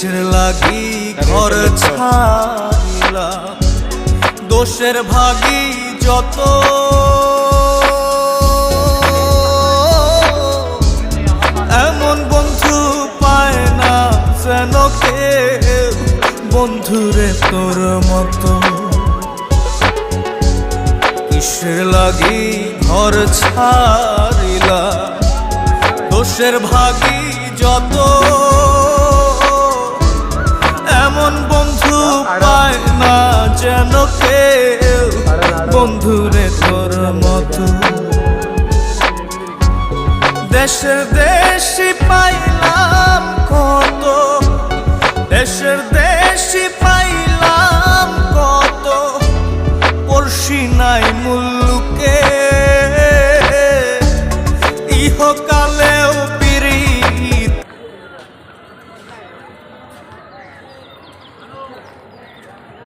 কিসের লাগি ঘর ছাড়িলাম, দোষের ভাগী যত এমন বন্ধু পায় না যেন কেউ, বন্ধুরে তোর মতো। কিসের লাগি ঘর ছাড়িলাম, দোষের ভাগী যত এমন বন্ধু পায় না যেন কেউ, বন্ধুরে তোর মতো। দেশের দেশি পাইলা